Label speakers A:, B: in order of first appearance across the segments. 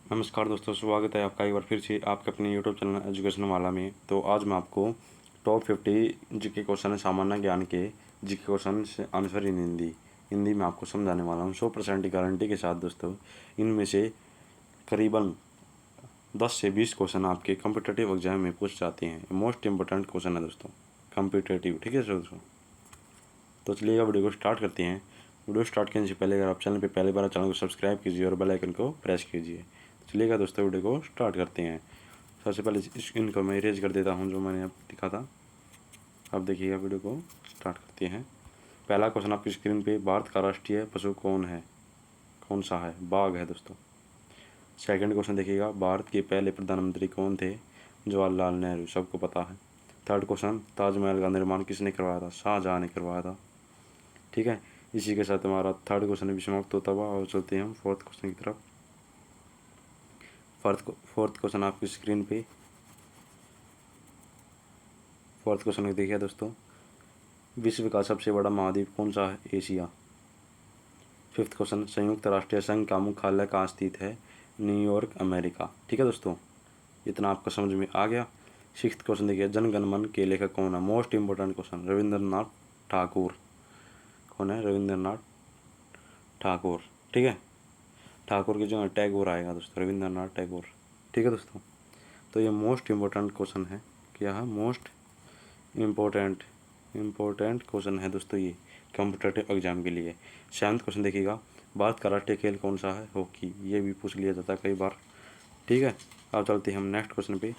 A: नमस्कार दोस्तों, स्वागत है आपका एक बार फिर से आपके अपने यूट्यूब चैनल एजुकेशन वाला में। तो आज मैं आपको टॉप 50 जीके क्वेश्चन है सामान्य ज्ञान के जीके क्वेश्चन से आंसर इन हिंदी में आपको समझाने वाला हूँ 100% की गारंटी के साथ। दोस्तों, इनमें से करीबन 10 से 20 क्वेश्चन आपके कम्पिटेटिव एग्जाम में पूछ जाते हैं। मोस्ट इंपॉर्टेंट क्वेश्चन है दोस्तों, कम्पिटेटिव। ठीक है दोस्तों, तो चलिएगा वीडियो को स्टार्ट करते हैं। वीडियो स्टार्ट करने से पहले अगर आप चैनल पर पहली बार चैनल को सब्सक्राइब कीजिए और बेल आइकन को प्रेस कीजिए। चलिएगा दोस्तों, वीडियो को स्टार्ट करते हैं। सबसे पहले स्क्रीन को मैं इरेज कर देता हूं जो मैंने अब दिखा था। अब देखिएगा, वीडियो को स्टार्ट करते हैं। पहला क्वेश्चन आपकी स्क्रीन पे, भारत का राष्ट्रीय पशु कौन सा है? बाघ है दोस्तों। सेकंड क्वेश्चन देखिएगा, भारत के पहले प्रधानमंत्री कौन थे? जवाहरलाल नेहरू, सबको पता है। थर्ड क्वेश्चन, ताजमहल का निर्माण किसने करवाया था? शाहजहाँ ने करवाया था। ठीक है, इसी के साथ हमारा थर्ड क्वेश्चन भी समाप्त होता हुआ और चलते हैं हम फोर्थ क्वेश्चन की तरफ। फोर्थ क्वेश्चन आपकी स्क्रीन पे। फोर्थ क्वेश्चन देखिए दोस्तों, विश्व का सबसे बड़ा महाद्वीप कौन सा है? एशिया। फिफ्थ क्वेश्चन, संयुक्त राष्ट्र संघ का मुख्यालय कहाँ स्थित है? New York, America. ठीक है दोस्तों, इतना आपका समझ में आ गया। सिक्स्थ क्वेश्चन देखिए, जन गण मन के लेखक कौन है? Most important question, Rabindranath Thakur. कौन है? रविंद्रनाथ ठाकुर। ठीक है, ठाकुर की जगह टैगोर आएगा दोस्तों, रविंद्रनाथ टैगोर। ठीक है दोस्तों, तो ये मोस्ट इम्पोर्टेंट क्वेश्चन है। क्या है? मोस्ट इम्पोर्टेंट क्वेश्चन है दोस्तों ये कॉम्पिटेटिव एग्जाम के लिए। सेवन्थ क्वेश्चन देखिएगा, भारत का राष्ट्रीय खेल कौन सा है? हॉकी। ये भी पूछ लिया जाता है कई बार। ठीक है, अब चलते हैं हम नेक्स्ट क्वेश्चन पे।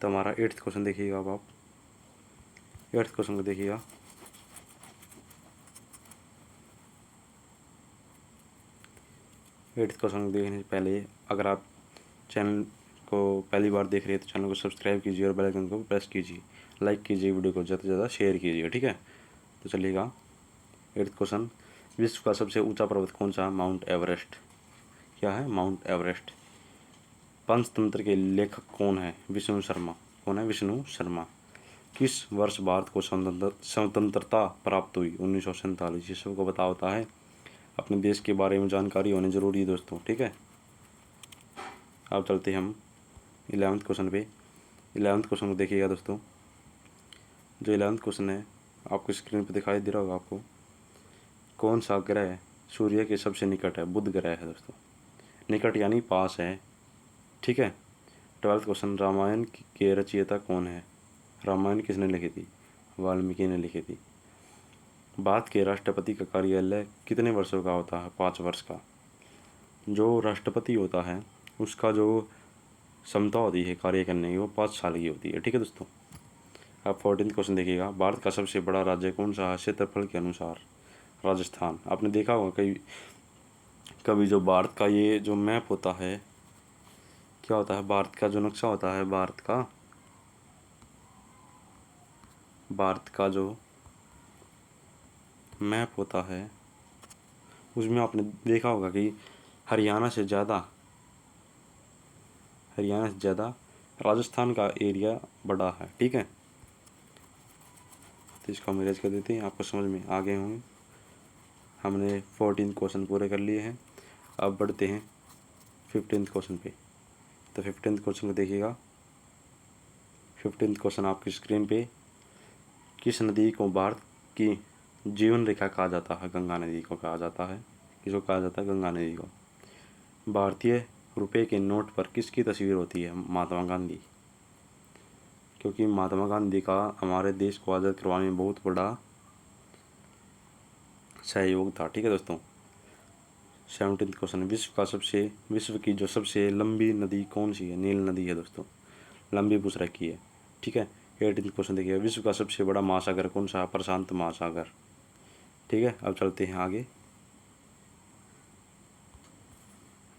A: तो हमारा एट्थ क्वेश्चन देखिएगा। अब आप एट्थ क्वेश्चन को देखिएगा। एट्थ क्वेश्चन देखने से पहले अगर आप चैनल को पहली बार देख रहे हैं तो चैनल को सब्सक्राइब कीजिए और बेल आइकन को प्रेस कीजिए, लाइक कीजिए, वीडियो को ज़्यादा से ज़्यादा शेयर कीजिए। ठीक है, तो चलिएगा एट्थ क्वेश्चन, विश्व का सबसे ऊंचा पर्वत कौन सा है? Mount Everest. क्या है? Mount Everest. पंचतंत्र के लेखक कौन है? विष्णु शर्मा। कौन है? विष्णु शर्मा। किस वर्ष भारत को स्वतंत्रता प्राप्त हुई? 1947। ये सबको पता होता है, अपने देश के बारे में जानकारी होनी जरूरी है दोस्तों। ठीक है, अब चलते हैं हम 11th क्वेश्चन पे। 11th क्वेश्चन को देखिएगा दोस्तों। जो 11th क्वेश्चन है आपको स्क्रीन पे दिखाई दे रहा होगा आपको। कौन सा ग्रह सूर्य के सबसे निकट है? बुध ग्रह है दोस्तों। निकट यानी पास है। ठीक है, 12th क्वेश्चन, रामायण के रचयिता कौन है? रामायण किसने लिखी थी? वाल्मीकि ने लिखी थी। भारत के राष्ट्रपति का कार्यालय कितने वर्षों का होता है? 5 वर्ष का। जो राष्ट्रपति होता है उसका जो क्षमता होती है कार्य करने की वो 5 साल की होती है। ठीक है दोस्तों, अब 14th क्वेश्चन देखिएगा, भारत का सबसे बड़ा राज्य कौन सा है क्षेत्रफल के अनुसार? राजस्थान। आपने देखा होगा कभी जो भारत का ये जो मैप होता है, क्या होता है, भारत का जो नक्शा होता है, भारत का जो मैप होता है उसमें आपने देखा होगा कि हरियाणा से ज़्यादा राजस्थान का एरिया बड़ा है। ठीक है, तो इसको हम इरेज कर देते हैं, आपको समझ में आ गए होंगे। हमने 14 क्वेश्चन पूरे कर लिए हैं। अब बढ़ते हैं 15th क्वेश्चन पे। तो 15th क्वेश्चन को देखिएगा। 15th क्वेश्चन आपकी स्क्रीन पे, किस नदी को भारत की जीवन रेखा कहा जाता है? गंगा नदी को कहा जाता है। किसको कहा जाता है? गंगा नदी को। भारतीय रुपए के नोट पर किसकी तस्वीर होती है? महात्मा गांधी। क्योंकि महात्मा गांधी का हमारे देश को आज़ाद करवाने में बहुत बड़ा सहयोग था। ठीक है दोस्तों, 17th क्वेश्चन, विश्व की जो सबसे लंबी नदी कौन सी है? नील नदी है दोस्तों, लंबी पूछ रखी है। ठीक है, 18th क्वेश्चन देखिए, विश्व का सबसे बड़ा महासागर कौन सा है? प्रशांत महासागर। ठीक है, अब चलते हैं आगे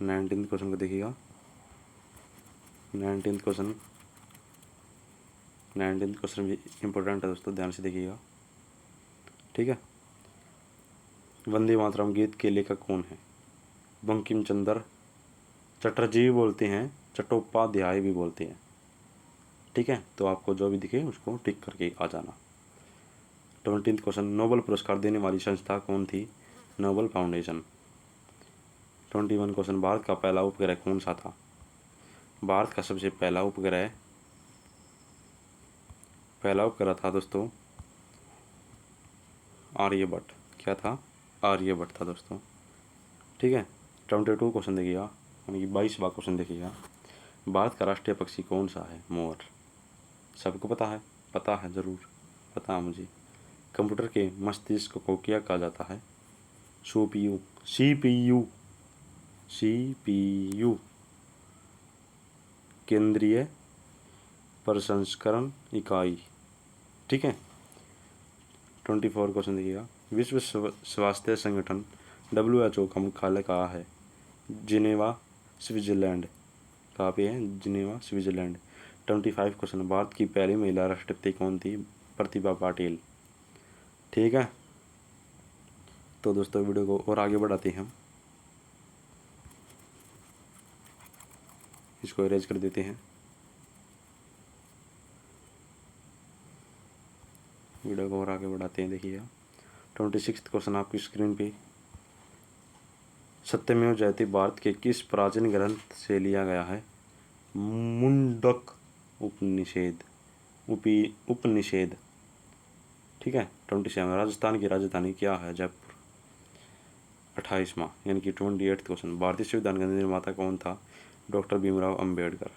A: 19th क्वेश्चन को देखिएगा। 19th क्वेश्चन भी इंपॉर्टेंट है दोस्तों, ध्यान से देखिएगा। ठीक है, वंदे मातरम गीत के लेखक कौन है? बंकिम चंद्र चटर्जी भी बोलते हैं, चट्टोपाध्याय भी बोलते हैं। ठीक है, तो आपको जो भी दिखे उसको टिक करके आ जाना। 20th क्वेश्चन, नोबेल पुरस्कार देने वाली संस्था कौन थी? Nobel foundation. 21 क्वेश्चन, भारत का पहला उपग्रह कौन सा था? भारत का सबसे पहला उपग्रह था दोस्तों आर्यभट्ट। क्या था? आर्यभट्ट था दोस्तों। ठीक है। 22 क्वेश्चन देखिएगा, यानी कि 22वां क्वेश्चन देखिएगा। भारत का राष्ट्रीय पक्षी कौन सा है? मोर। सबको पता है? पता है ज़रूर, पता है मुझे। कंप्यूटर के मस्तिष्क को क्या कहा जाता है? CPU। CPU। CPU केंद्रीय प्रसंस्करण इकाई। ठीक है। 24 क्वेश्चन देखिएगा। विश्व स्वास्थ्य संगठन WHO का मुख्यालय कहाँ है? Geneva Switzerland. कहाँ पे है? Geneva Switzerland. 25 क्वेश्चन। भारत की पहली महिला राष्ट्रपति कौन थी? प्रतिभा पाटिल। ठीक है। तो दोस्तों वीडियो को और आगे बढ़ाते हैं हम। इसको इरेज कर देते हैं। वीडियो को और आगे बढ़ाते हैं। देखिएगा 26 क्वेश्चन आपकी स्क्रीन पे। सत्यमेव जयते भारत के किस प्राचीन ग्रंथ से लिया गया है? मुंडक उपनिषेद। उपनिषेद। ठीक है। 27 राजस्थान की राजधानी क्या है? जयपुर। 28वां यानी कि 28 क्वेश्चन। भारतीय संविधान का निर्माता कौन था? डॉक्टर भीमराव अंबेडकर।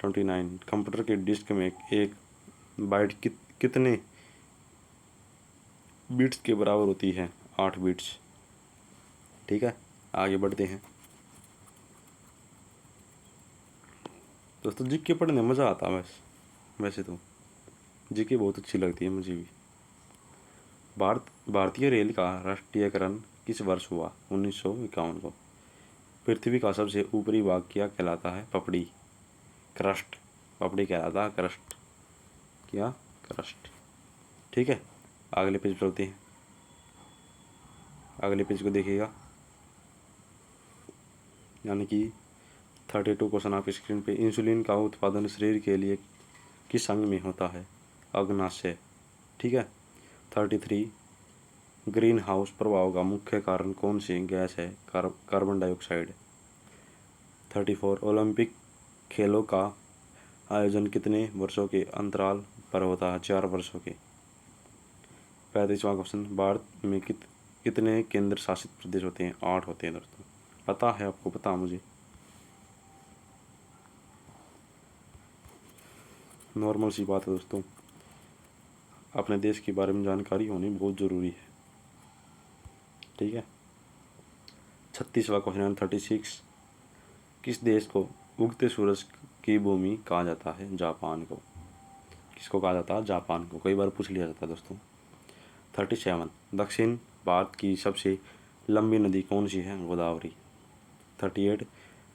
A: 29 कंप्यूटर के डिस्क में एक बाइट कितने बिट्स के बराबर होती है? 8 बिट्स। ठीक है। आगे बढ़ते हैं दोस्तों। जीके पढ़ने मज़ा आता है वैसे तो जीके बहुत अच्छी लगती है मुझे भी। भारतीय रेल का राष्ट्रीयकरण किस वर्ष हुआ? 1951 को। पृथ्वी का सबसे ऊपरी भाग क्या कहलाता है? पपड़ी। क्रस्ट। पपड़ी कहलाता है क्रस्ट। क्या? क्रस्ट। ठीक है। अगले पेज पर चलते हैं। अगले पेज को देखिएगा, यानी कि 32 क्वेश्चन आपकी स्क्रीन पे। इंसुलिन का उत्पादन शरीर के लिए किस अंग में होता है? अग्नाशय। ठीक है। 33 ग्रीन हाउस प्रभाव का मुख्य कारण कौन सी गैस है? Carbon dioxide. 34 ओलंपिक खेलों का आयोजन कितने वर्षों के अंतराल पर होता है? 4 वर्षों के। 35वां क्वेश्चन। भारत में कितने केंद्र शासित प्रदेश होते हैं? 8 होते हैं दोस्तों। पता है आपको? पता मुझे। नॉर्मल सी बात है दोस्तों, अपने देश के बारे में जानकारी होनी बहुत ज़रूरी है। ठीक है। 36वां क्वेश्चन 36। किस देश को उगते सूरज की भूमि कहा जाता है? जापान को। किसको कहा जाता है? जापान को। कई बार पूछ लिया जाता है दोस्तों। 37 दक्षिण भारत की सबसे लंबी नदी कौन सी है? गोदावरी। 38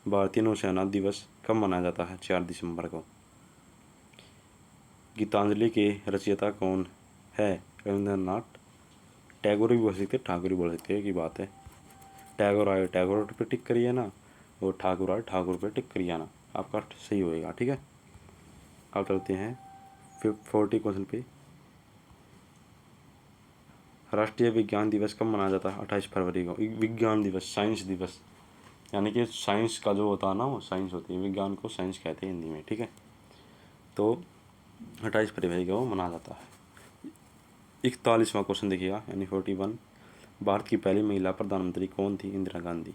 A: भारतीय नौसेना दिवस कब मनाया जाता है? 4 दिसंबर को। गीतांजलि के रचयिता कौन है? रविंद्रनाथ टैगोर भी बोल सकते, ठाकुर भी बोल सकते हैं, की बात है। टैगोर आए टैगोर पे टिक करिए ना, और ठाकुर आए ठाकुर पे टिक करिए ना, आपका सही होएगा। ठीक है। अब चलते हैं 40 क्वेश्चन पे। राष्ट्रीय विज्ञान दिवस कब मनाया जाता है? 28 फरवरी को। विज्ञान दिवस, साइंस दिवस, यानी कि साइंस का जो होता है ना, वो साइंस होती है, विज्ञान को साइंस कहते हैं हिंदी में। ठीक है। तो 28 फरवरी को मनाया जाता है। 41वां क्वेश्चन देखिएगा, यानी 41। भारत की पहली महिला प्रधानमंत्री कौन थी? इंदिरा गांधी।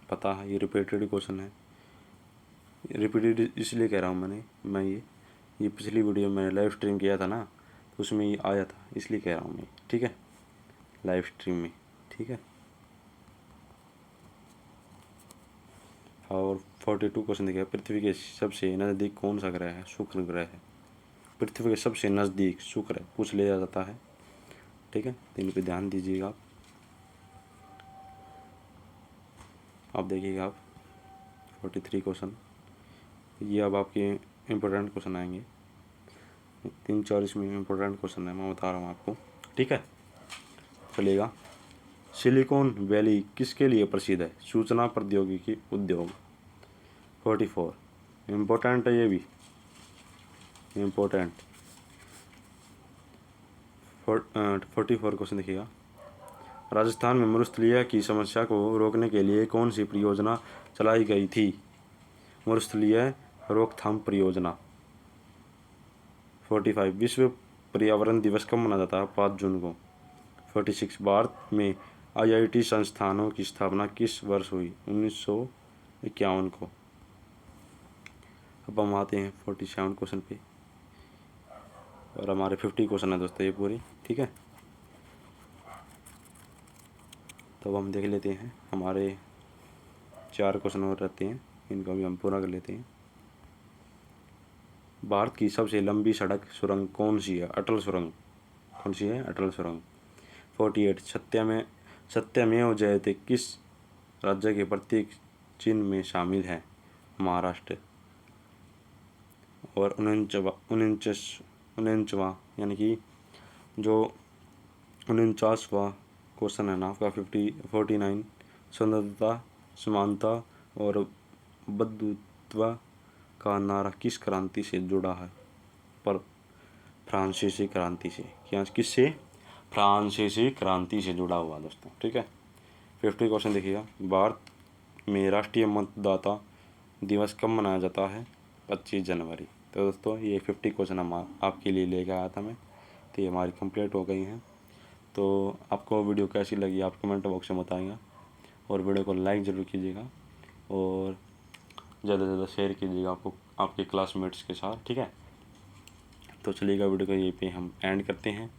A: पता है, ये रिपीटेड क्वेश्चन है। रिपीटेड इसलिए कह रहा हूँ मैं ये पिछली वीडियो में लाइव स्ट्रीम किया था ना, तो उसमें ये आया था, इसलिए कह रहा हूँ मैं। ठीक है। लाइव स्ट्रीम में। ठीक है। और 42 क्वेश्चन देखिए। पृथ्वी के सबसे नज़दीक कौन सा ग्रह है? शुक्र ग्रह है। पृथ्वी के सबसे नज़दीक शुक्र है, पूछ लिया जाता है। ठीक है। तो इन पर ध्यान दीजिएगा आप देखिएगा आप 43 क्वेश्चन, ये अब आपके इम्पोर्टेंट क्वेश्चन आएंगे। 3-4 इसमें इम्पोर्टेंट क्वेश्चन है, मैं बता रहा हूँ आपको। ठीक है। चलिएगा। सिलिकॉन वैली किसके लिए प्रसिद्ध है? सूचना प्रौद्योगिकी उद्योग। 44 इम्पोर्टेंट है, ये भी इम्पोर्टेंट। 44 क्वेश्चन देखिएगा। राजस्थान में मरुस्थलीय की समस्या को रोकने के लिए कौन सी परियोजना चलाई गई थी? मरुस्थलीय रोकथाम परियोजना। 45 विश्व पर्यावरण दिवस कब मनाया जाता है? 5 जून को। 46 भारत में IIT संस्थानों की स्थापना किस वर्ष हुई? 1951 को। अब हम आते हैं 47 क्वेश्चन पे, और हमारे 50 क्वेश्चन है दोस्तों ये पूरी, ठीक है। तो अब हम देख लेते हैं, हमारे 4 क्वेश्चन और रहते हैं, इनको भी हम पूरा कर लेते हैं। भारत की सबसे लंबी सड़क सुरंग कौन सी है? अटल सुरंग। कौन सी है? अटल सुरंग। 48 सत्यमेव जयते किस राज्य के प्रतीक चिन्ह में शामिल है? महाराष्ट्र। और 49वां यानी कि जो 49वां क्वेश्चन है ना आपका 49 स्वतंत्रता, समानता और बंधुत्व का नारा किस क्रांति से जुड़ा है? पर फ्रांसीसी क्रांति से। क्या किससे? फ्रांसीसी क्रांति से जुड़ा हुआ दोस्तों, ठीक है। 50 क्वेश्चन देखिएगा, भारत में राष्ट्रीय मतदाता दिवस कब मनाया जाता है? 25 जनवरी। तो दोस्तों ये 50 क्वेश्चन हम आपके लिए लेकर आया था मैं, तो ये हमारी कंप्लीट हो गई हैं। तो आपको वीडियो कैसी लगी आप कमेंट बॉक्स में बताएंगे, और वीडियो को लाइक ज़रूर कीजिएगा, और ज़्यादा से ज़्यादा शेयर कीजिएगा आपको आपके क्लासमेट्स के साथ, ठीक है। तो चलिएगा वीडियो को यहीं पे हम एंड करते हैं।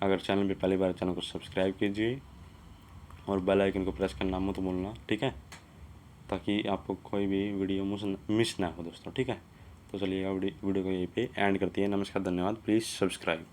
A: अगर चैनल पे पहली बार, चैनल को सब्सक्राइब कीजिए और बेल आइकन को प्रेस करना मत भूलना, ठीक है, ताकि आपको कोई भी वीडियो मिस ना हो दोस्तों, ठीक है। तो चलिएगा वीडियो को यहीं पे एंड करते हैं। नमस्कार, धन्यवाद, प्लीज़ सब्सक्राइब।